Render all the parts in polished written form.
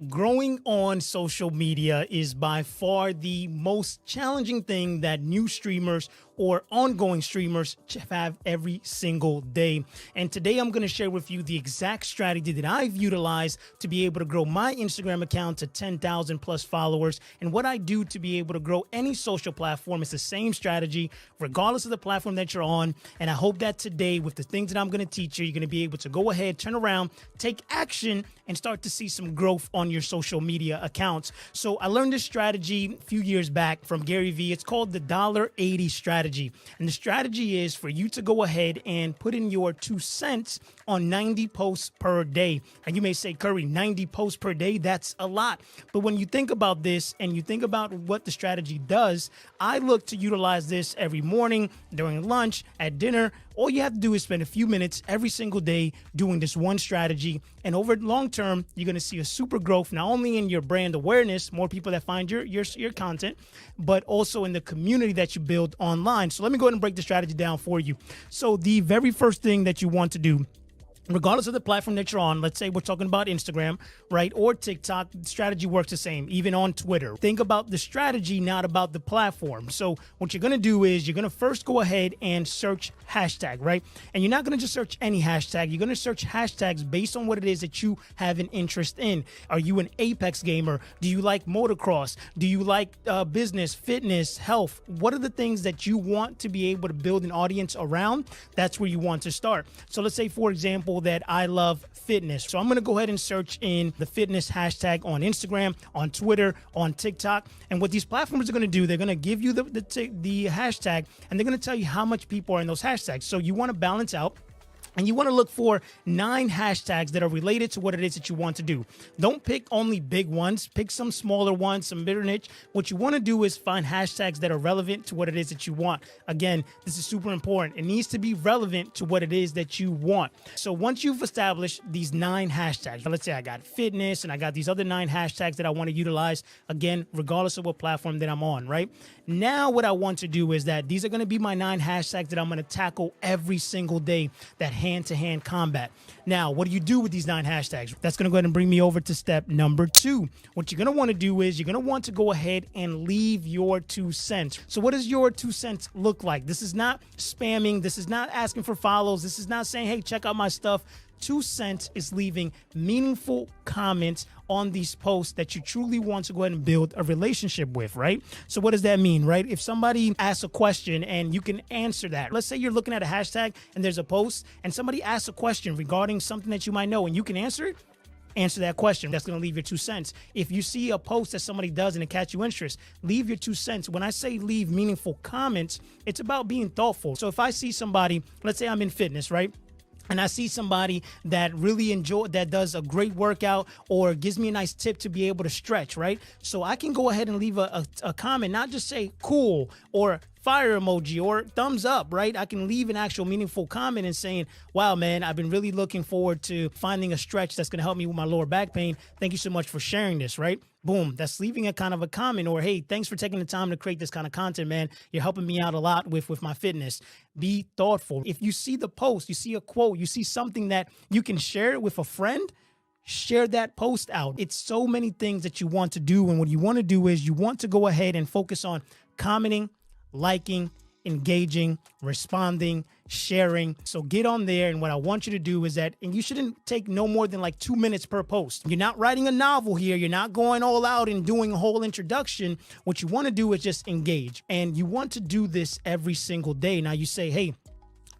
Growing on social media is by far the most challenging thing that new streamers or ongoing streamers have every single day. And today I'm going to share with you the exact strategy that I've utilized to be able to grow my Instagram account to 10,000 plus followers. And what I do to be able to grow any social platform is the same strategy, regardless of the platform that you're on. And I hope that today, with the things that I'm going to teach you, you're going to be able to go ahead, turn around, take action, and start to see some growth on your social media accounts. So I learned this strategy a few years back from Gary Vee. It's called the $80 strategy. And the strategy is for you to go ahead and put in your 2 cents on 90 posts per day. And you may say, Curry, 90 posts per day, that's a lot. But when you think about this and you think about what the strategy does, I look to utilize this every morning, during lunch, at dinner. All you have to do is spend a few minutes every single day doing this one strategy. And over long term, you're going to see a super growth, not only in your brand awareness, more people that find your content, but also in the community that you build online. So let me go ahead and break the strategy down for you. So the very first thing that you want to do, regardless of the platform that you're on, let's say we're talking about Instagram, right, or TikTok, the strategy works the same, even on Twitter. Think about the strategy, not about the platform. So what you're going to do is you're going to first go ahead and search hashtag, right? And you're not going to just search any hashtag. You're going to search hashtags based on what it is that you have an interest in. Are you an Apex gamer? Do you like motocross? Do you like business, fitness, health? What are the things that you want to be able to build an audience around? That's where you want to start. So let's say, for example, that I love fitness. So I'm going to go ahead and search in the fitness hashtag on Instagram, on Twitter, on TikTok. And what these platforms are going to do, they're going to give you the hashtag, and they're going to tell you how much people are in those hashtags. So you want to balance out. And you want to look for 9 hashtags that are related to what it is that you want to do. Don't pick only big ones. Pick some smaller ones, some bigger niche. What you want to do is find hashtags that are relevant to what it is that you want. Again, this is super important. It needs to be relevant to what it is that you want. So once you've established these 9 hashtags, let's say I got fitness and I got these other 9 hashtags that I want to utilize, again, regardless of what platform that I'm on, right? Now what I want to do is that these are going to be my 9 hashtags that I'm going to tackle every single day, that hand-to-hand combat. Now, what do you do with these 9 hashtags? That's going to go ahead and bring me over to step number 2. What you're going to want to do is you're going to want to go ahead and leave your 2 cents. So what does your 2 cents look like? This is not spamming. This is not asking for follows. This is not saying, hey, check out my stuff. 2 cents is leaving meaningful comments on these posts that you truly want to go ahead and build a relationship with, right? So what does that mean, right? If somebody asks a question and you can answer that, let's say you're looking at a hashtag and there's a post and somebody asks a question regarding something that you might know and you can answer it, answer that question. That's going to leave your 2 cents. If you see a post that somebody does and it catch your interest, leave your 2 cents. When I say leave meaningful comments, it's about being thoughtful. So if I see somebody, let's say I'm in fitness, right? And I see somebody that really that does a great workout or gives me a nice tip to be able to stretch, right? So I can go ahead and leave a comment, not just say cool or fire emoji or thumbs up, right? I can leave an actual meaningful comment and saying, wow, man, I've been really looking forward to finding a stretch that's going to help me with my lower back pain. Thank you so much for sharing this, right? Boom, that's leaving a kind of a comment. Or, hey, thanks for taking the time to create this kind of content, man. You're helping me out a lot with my fitness. Be thoughtful. If you see the post, you see a quote, you see something that you can share it with a friend, share that post out. It's so many things that you want to do. And what you want to do is you want to go ahead and focus on commenting, liking, engaging, responding, sharing. So get on there. And what I want you to do is that, and you shouldn't take no more than like 2 minutes per post. You're not writing a novel here. You're not going all out and doing a whole introduction. What you want to do is just engage. And you want to do this every single day. Now you say, hey,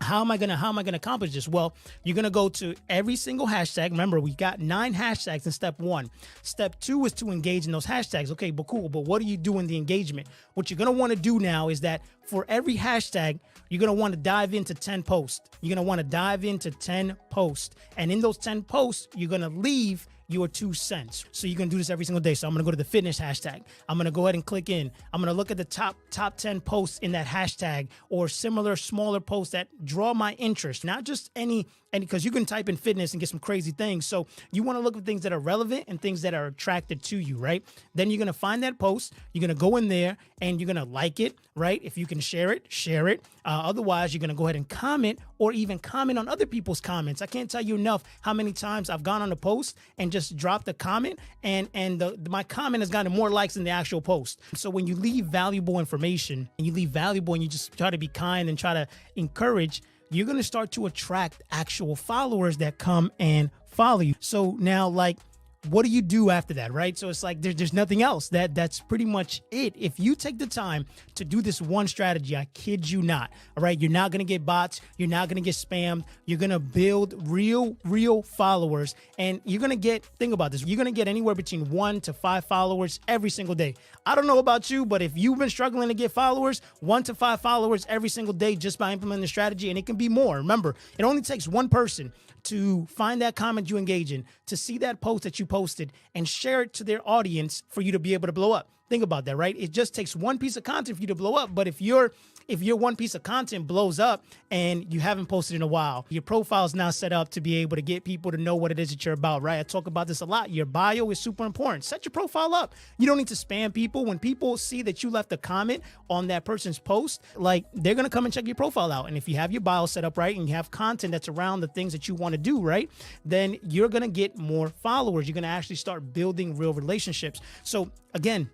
how am I gonna accomplish this? Well, you're gonna go to every single hashtag. Remember, we got 9 hashtags in step 1. Step 2 is to engage in those hashtags. Okay, but cool. But what do you do in the engagement? What you're gonna want to do now is that for every hashtag, you're gonna want to dive into 10 posts. You're gonna want to dive into 10 posts, and in those 10 posts, you're gonna leave your 2 cents. So you can do this every single day. So I'm going to go to the fitness hashtag. I'm going to go ahead and click in. I'm going to look at the top 10 posts in that hashtag or similar smaller posts that draw my interest, not just any because you can type in fitness and get some crazy things. So you want to look at things that are relevant and things that are attracted to you, right? Then you're going to find that post. You're going to go in there and you're going to like it, right? If you can share it, share it. Otherwise, you're going to go ahead and comment or even comment on other people's comments. I can't tell you enough how many times I've gone on a post and just dropped a comment, and my comment has gotten more likes than the actual post. So when you leave valuable information and you just try to be kind and try to encourage, you're going to start to attract actual followers that come and follow you. So now, like, what do you do after that, right? So it's like there's nothing else. That's pretty much it. If you take the time to do this one strategy, I kid you not, all right? You're not going to get bots. You're not going to get spammed. You're going to build real followers. And you're going to get, think about this, you're going to get anywhere between 1 to 5 followers every single day. I don't know about you, but if you've been struggling to get followers, 1 to 5 followers every single day just by implementing the strategy, and it can be more. Remember, it only takes one person to find that comment you engage in, to see that post that you posted and share it to their audience for you to be able to blow up. Think about that, right? It just takes one piece of content for you to blow up. But if your one piece of content blows up and you haven't posted in a while, your profile is now set up to be able to get people to know what it is that you're about, right? I talk about this a lot. Your bio is super important. Set your profile up. You don't need to spam people. When people see that you left a comment on that person's post, like, they're going to come and check your profile out. And if you have your bio set up right and you have content that's around the things that you want to do, right, then you're going to get more followers. You're going to actually start building real relationships. So again,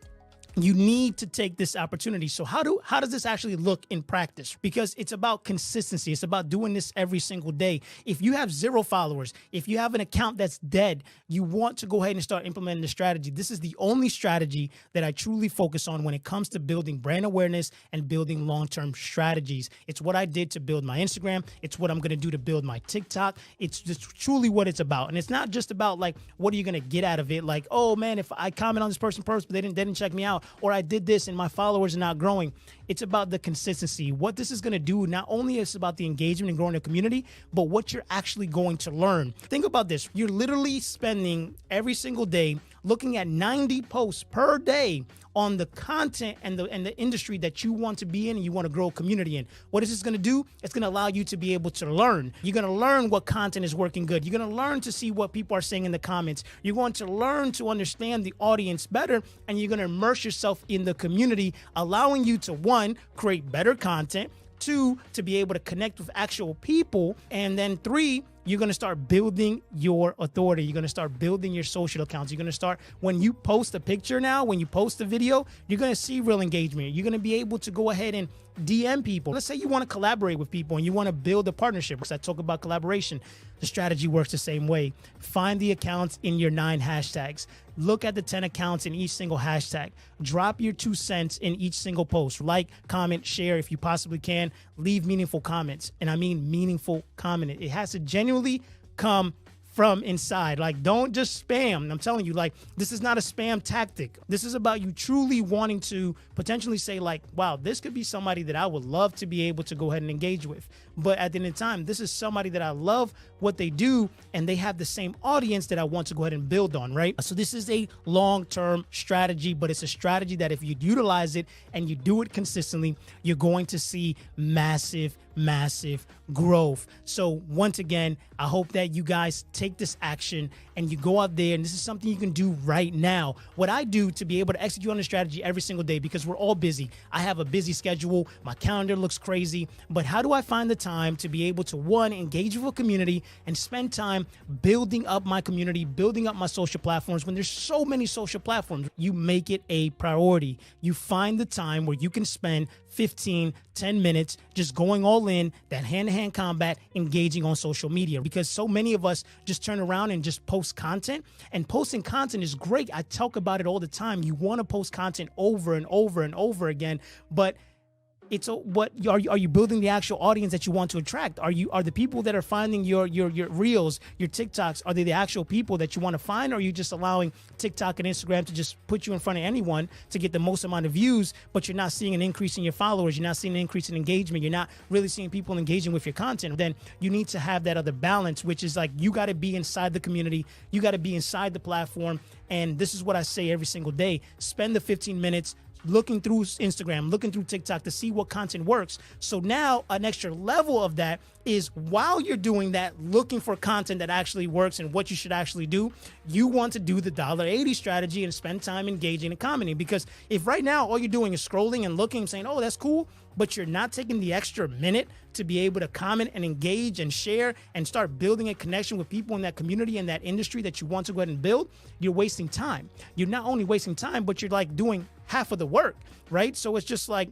you need to take this opportunity. So how does this actually look in practice? Because it's about consistency. It's about doing this every single day. If you have 0 followers, if you have an account that's dead, you want to go ahead and start implementing the strategy. This is the only strategy that I truly focus on when it comes to building brand awareness and building long-term strategies. It's what I did to build my Instagram. It's what I'm going to do to build my TikTok. It's just truly what it's about. And it's not just about, like, what are you going to get out of it? Like, oh man, if I comment on this person first, but they didn't check me out, or I did this and my followers are not growing. It's about the consistency. What this is going to do, not only is about the engagement and growing the community, but what you're actually going to learn. Think about this. You're literally spending every single day looking at 90 posts per day on the content and the industry that you want to be in and you want to grow a community in. What is this going to do? It's going to allow you to be able to learn. You're going to learn what content is working good. You're going to learn to see what people are saying in the comments. You're going to learn to understand the audience better, and you're going to immerse yourself in the community, allowing you to, 1, create better content, 2, to be able to connect with actual people, and then 3, you're going to start building your authority. You're going to start building your social accounts. You're going to start, when you post a picture now, when you post a video, you're going to see real engagement. You're going to be able to go ahead and DM people. Let's say you want to collaborate with people and you want to build a partnership. Because I talk about collaboration. The strategy works the same way. Find the accounts in your 9 hashtags. Look at the 10 accounts in each single hashtag. Drop your 2 cents in each single post. Like, comment, share if you possibly can. Leave meaningful comments. And I mean meaningful comment. It has to genuinely come from inside. Like, don't just spam. I'm telling you, like, this is not a spam tactic. This is about you truly wanting to potentially say, like, wow, this could be somebody that I would love to be able to go ahead and engage with. But at the end of the time, this is somebody that I love what they do, and they have the same audience that I want to go ahead and build on, right? So this is a long-term strategy, but it's a strategy that if you utilize it and you do it consistently, you're going to see massive growth. So once again, I hope that you guys take this action and you go out there, and this is something you can do right now. What I do to be able to execute on the strategy every single day, because we're all busy. I have a busy schedule. My calendar looks crazy, but how do I find the time to be able to, 1, engage with a community and spend time building up my community, building up my social platforms? When there's so many social platforms, you make it a priority. You find the time where you can spend 15, 10 minutes just going all in, that hand-to-hand combat, engaging on social media. Because so many of us just turn around and just post content, and posting content is great. I talk about it all the time. You want to post content over and over and over again, but it's what are you building the actual audience that you want to attract? Are the people that are finding your reels, your TikToks, are they the actual people that you want to find? Or are you just allowing TikTok and Instagram to just put you in front of anyone to get the most amount of views, but you're not seeing an increase in your followers, you're not seeing an increase in engagement, you're not really seeing people engaging with your content? Then you need to have that other balance, which is like, you got to be inside the community, you got to be inside the platform. And this is what I say every single day: spend the 15 minutes, looking through Instagram, looking through TikTok to see what content works. So now an extra level of that is while you're doing that, looking for content that actually works and what you should actually do, you want to do the $1.80 strategy and spend time engaging and commenting. Because if right now all you're doing is scrolling and looking and saying, oh, that's cool, but you're not taking the extra minute to be able to comment and engage and share and start building a connection with people in that community and that industry that you want to go ahead and build, you're wasting time. You're not only wasting time, but you're like doing half of the work, right? So it's just like,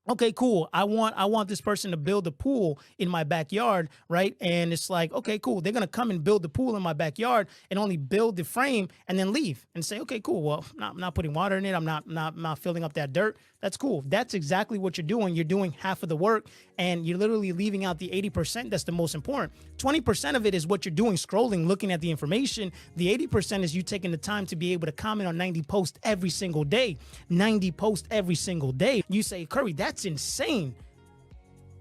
okay, cool. I want this person to build a pool in my backyard, right? And it's like, okay, cool. They're gonna come and build the pool in my backyard and only build the frame and then leave and say, okay, cool. Well, I'm not putting water in it. I'm not filling up that dirt. That's cool. That's exactly what you're doing. You're doing half of the work and you're literally leaving out the 80% that's the most important. 20% of it is what you're doing, scrolling, looking at the information. The 80% is you taking the time to be able to comment on 90 posts every single day. 90 posts every single day. You say, Curry, that's insane.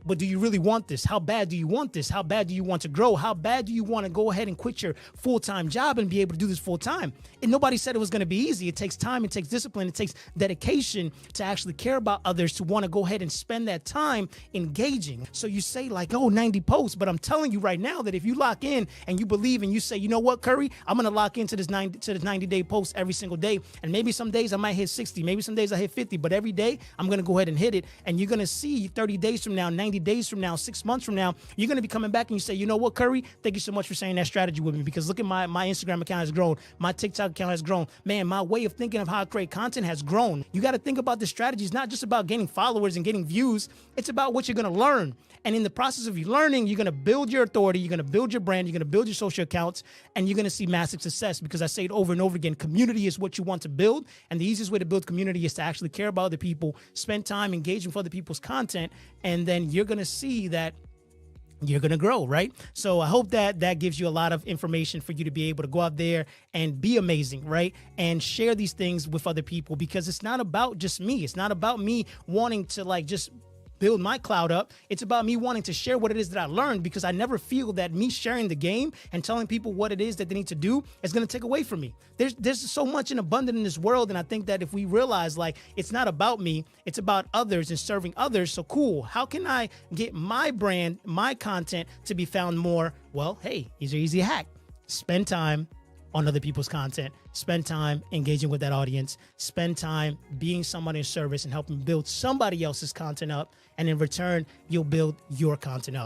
But do you really want this? How bad do you want this? How bad do you want to grow? How bad do you want to go ahead and quit your full-time job and be able to do this full-time? And nobody said it was going to be easy. It takes time, it takes discipline, it takes dedication to actually care about others, to want to go ahead and spend that time engaging. So you say like, oh, 90 posts, but I'm telling you right now that if you lock in and you believe and you say, you know what, Curry, I'm going to lock into this 90-day post every single day. And maybe some days I might hit 60, maybe some days I hit 50, but every day I'm going to go ahead and hit it. And you're going to see 30 days from now, 90 days from now, 6 months from now, you're going to be coming back and you say, you know what, Curry, thank you so much for saying that strategy with me, because look at my Instagram account has grown. My TikTok account has grown. Man, my way of thinking of how I create content has grown. You got to think about the strategies, not just about gaining followers and getting views. It's about what you're going to learn. And in the process of you learning, you're going to build your authority. You're going to build your brand. You're going to build your social accounts, and you're going to see massive success, because I say it over and over again, community is what you want to build. And the easiest way to build community is to actually care about other people, spend time engaging with other people's content. And then you're going to see that you're going to grow, right? So I hope that gives you a lot of information for you to be able to go out there and be amazing, right? And share these things with other people, because it's not about just me. It's not about me wanting to like just build my cloud up. It's about me wanting to share what it is that I learned, because I never feel that me sharing the game and telling people what it is that they need to do is going to take away from me. There's so much in abundance in this world. And I think that if we realize like it's not about me, it's about others and serving others. So cool. How can I get my brand, my content to be found more? Well, hey, here's your easy hack. Spend time on other people's content, spend time engaging with that audience, spend time being someone in service and helping build somebody else's content up. And in return, you'll build your content up.